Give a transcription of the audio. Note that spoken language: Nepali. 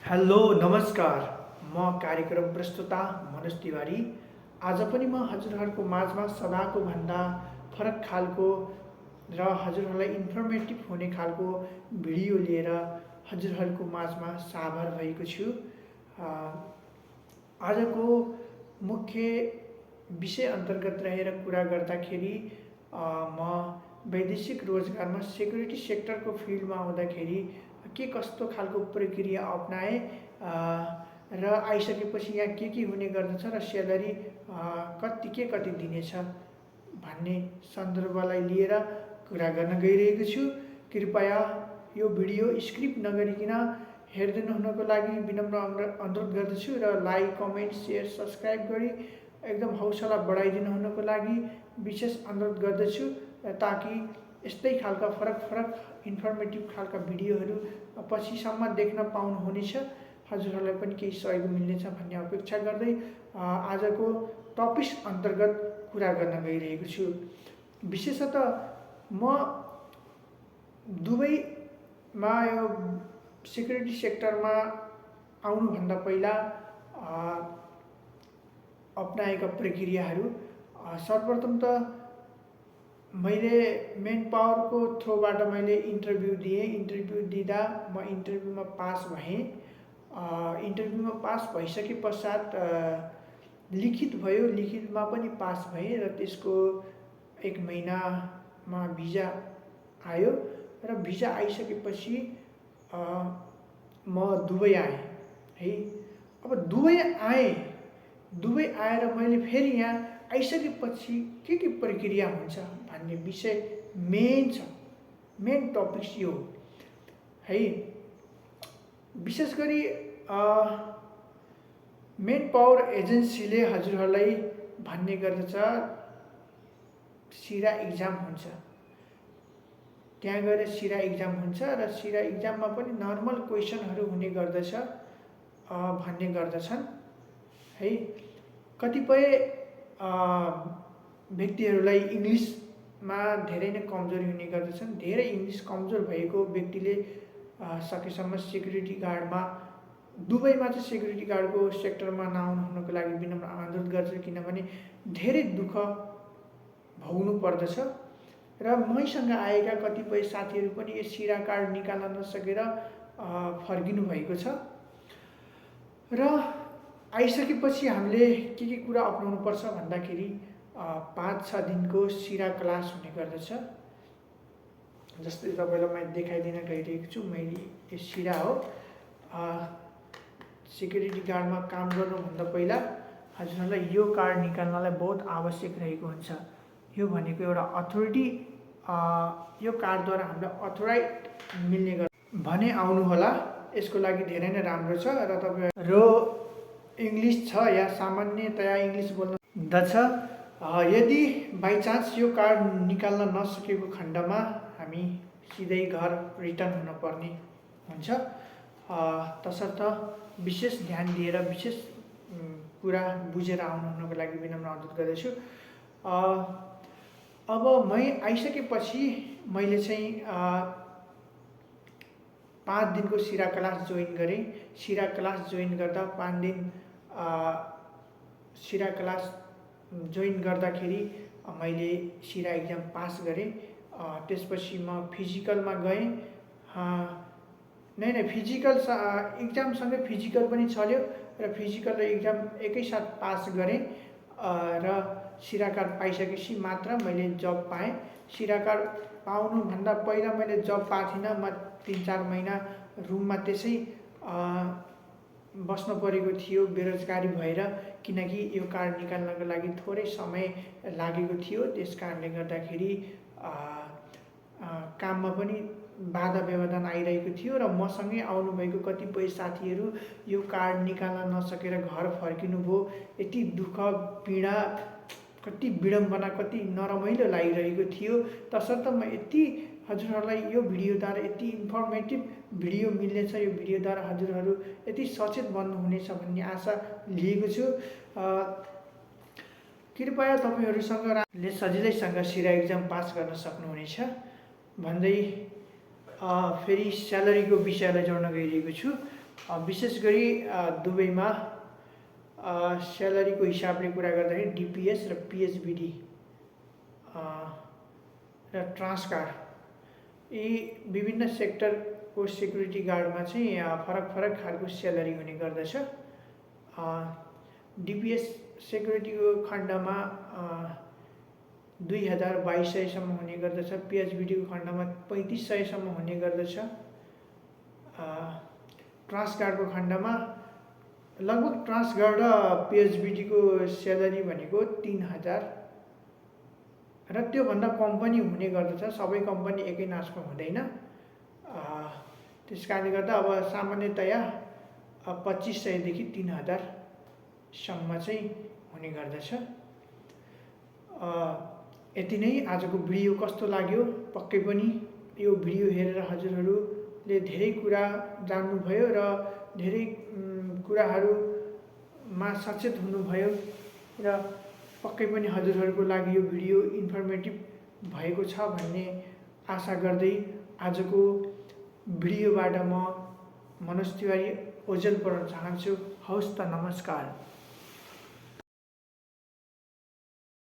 हेलो नमस्कार। म कार्यक्रम प्रस्तुता मनोज तिवारी। आज पनि म हजुरहरूको माझमा सदाको भन्दा फरक खालको र हजुरहरूलाई इन्फर्मेटिभ हुने खालको भिडियो लिएर हजुरहरूको माझमा साभार भएको छु। आजको मुख्य विषय अन्तर्गत रहेर कुरा गर्दाखेरि म वैदेशिक रोजगारमा सेक्युरिटी सेक्टरको फिल्डमा आउँदाखेरि के कस्तो खालको प्रक्रिया अपनाएँ र आइसकेपछि यहाँ के हुने गर्दछ र स्यालेरी कति दिनेछ भन्ने सन्दर्भलाई लिएर कुरा गर्न गइरहेको छु। कृपया यो भिडियो स्क्रिप्ट नगरिकन हेरिदिनु हुनको लागि विनम्र अनुरोध गर्दछु र लाइक, कमेन्ट, सेयर, सब्सक्राइब गरी एकदम हौसला बढाइदिनु हुनको लागि विशेष अनुरोध गर्दछु ताकि यस्तै खालका फरक इन्फर्मेटिभ खालका भिडियोहरू पछिसम्म देख्न पाउनुहुनेछ। हजुरहरूलाई पनि केही सहयोग मिल्नेछ भन्ने अपेक्षा गर्दै आजको टपिक अन्तर्गत कुरा गर्न गइरहेको छु। विशेषतः म दुबईमा यो सेक्युरिटी सेक्टरमा आउनुभन्दा पहिला अपनाएका प्रक्रियाहरू सर्वप्रथम त मैले मेन पावरको थ्रोबाट मैले इन्टरभ्यू दिएँ। इन्टरभ्यू दिँदा म इन्टरभ्यूमा पास भएँ। इन्टरभ्यूमा पास भइसके पश्चात लिखित भयो, लिखितमा पनि पास भएँ र त्यसको 1 महिनामा भिजा आयो र भिजा आइसकेपछि म दुबई आएँ है। अब दुबई आएर मैले फेरि यहाँ आइसकेपछि के प्रक्रिया हुन्छ भन्ने विषय मेन टपिक यो है। विशेष गरी मेन पावर एजेन्सीले हजुरहरूलाई भन्ने गर्दछ सिरा इक्जाम हुन्छ, त्यहाँ गएर सिरा इक्जाम हुन्छ र सिरा इक्जाममा पनि नर्मल क्वेसनहरू हुने गर्दछ भन्ने गर्दछन् है। कतिपय व्यक्तिहरूलाई इङ्ग्लिसमा धेरै नै कमजोरी हुने गर्दछन्। धेरै इङ्ग्लिस कमजोर भएको व्यक्तिले सकेसम्म सेक्युरिटी गार्डमा दुबईमा चाहिँ सेक्युरिटी गार्डको सेक्टरमा नआउनु हुनको लागि विनम्र अनुरोध गर्छु, किनभने धेरै दुःख भोग्नु पर्दछ र मैसँग आएका कतिपय साथीहरू पनि यो सिरा कार्ड निकाल्न नसकेर फर्किनु भएको छ र आइसकेपछि हामीले के कुरा अपनाउनु पर्छ भन्दाखेरि 5-6 दिनको सिरा क्लास हुने गर्दछ। जस्तै तपाईँलाई मैले देखाइदिन गइरहेको छु। मैले यो सिरा हो। सेक्युरिटी गार्डमा काम गर्नुभन्दा पहिला हजुरहरूलाई यो कार्ड निकाल्नलाई बहुत आवश्यक रहेको हुन्छ। यो भनेको एउटा अथोरिटी, यो कार्डद्वारा हामीलाई अथोराइज मिल्ने गर्छ भने आउनुहोला। यसको लागि धेरै नै राम्रो छ र तपाईँहरू इङ्ग्लिस छ या सामान्यतया इङ्ग्लिस बोल्दछ। यदि बाइचान्स यो कार्ड निकाल्न नसकेको खण्डमा हामी सिधै घर रिटर्न हुनुपर्ने हुन्छ। तसर्थ विशेष ध्यान दिएर विशेष कुरा बुझेर आउनु हुनको लागि विनम्र अनुरोध गर्दछु। अब मै आइसकेपछि मैले चाहिँ 5 दिनको सिरा क्लास जोइन गरेँ। सिरा क्लास जोइन गर्दा 5 दिन सिरा क्लास जोइन गर्दाखेरि मैले सिरा इक्जाम पास गरेँ। त्यसपछि म फिजिकलमा गएँ। नै फिजिकल इक्जामसँगै फिजिकल पनि चल्यो र फिजिकल र इक्जाम एकैसाथ पास गरेँ र सिरा कार्ड पाइसकेपछि मात्र मैले जब पाएँ। सिरा कार्ड पाउनुभन्दा पहिला मैले जब पाएको थिइनँ। म 3-4 महिना रुममा त्यसै बस्नु परेको थियो बेरोजगारी भएर, किनकि यो कार्ड निकाल्नको लागि थोरै समय लागेको थियो। त्यस कारणले गर्दाखेरि काममा पनि बाधा व्यवधान आइरहेको थियो र मसँगै आउनुभएको कतिपय साथीहरू यो कार्ड निकाल्न नसकेर घर फर्किनुभयो। यति दुःख पीडा, कति विडम्बना, कति नरमाइलो लागिरहेको थियो। तसर्थ म यति हजुरहरूलाई यो भिडियोद्वारा यति इन्फर्मेटिभ भिडियो मिल्नेछ, यो भिडियोद्वारा हजुरहरू यति सचेत बन्नुहुनेछ भन्ने आशा लिएको छु। कृपया तपाईँहरूसँगले सजिलैसँग सिरा इक्जाम पास गर्न सक्नुहुनेछ भन्दै फेरि स्यालेरीको विषयलाई जोड्न गइरहेको छु। विशेष गरी दुबईमा स्यालेरीको हिसाबले कुरा गर्दाखेरि डिपिएस र पिएचबिडी र ट्रान्सगार्ड यी विभिन्न सेक्टरको सेक्युरिटी गार्डमा चाहिँ फरक फरक खालको स्यालेरी हुने गर्दछ। डिपिएस सेक्युरिटीको खण्डमा 2200सम्म हुने गर्दछ, पिएचबिडीको खण्डमा 3500सम्म हुने गर्दछ, ट्रान्सगार्डको खण्डमा लगभग ट्रान्सगार्ड र पिएचबिडीको स्यालेरी भनेको 3000 र त्योभन्दा कम पनि हुने गर्दछ। सबै कम्पनी एकै नाचमा हुँदैन। त्यस कारणले गर्दा अब सामान्यतया 2500 देखि 3000 सम्म चाहिँ हुने गर्दछ। यति नै आजको भिडियो कस्तो लाग्यो? पक्कै पनि यो भिडियो हेरेर हजुरहरूले धेरै कुरा जान्नुभयो र धेरै कुराहरूमा सचेत हुनुभयो र पक्कै पनि हजुरहरूको लागि यो भिडियो इन्फर्मेटिभ भएको छ भन्ने आशा गर्दै आजको भिडियोबाट म मनोज तिवारी ओझेल पढ्न चाहन्छु। हवस् त, नमस्कार।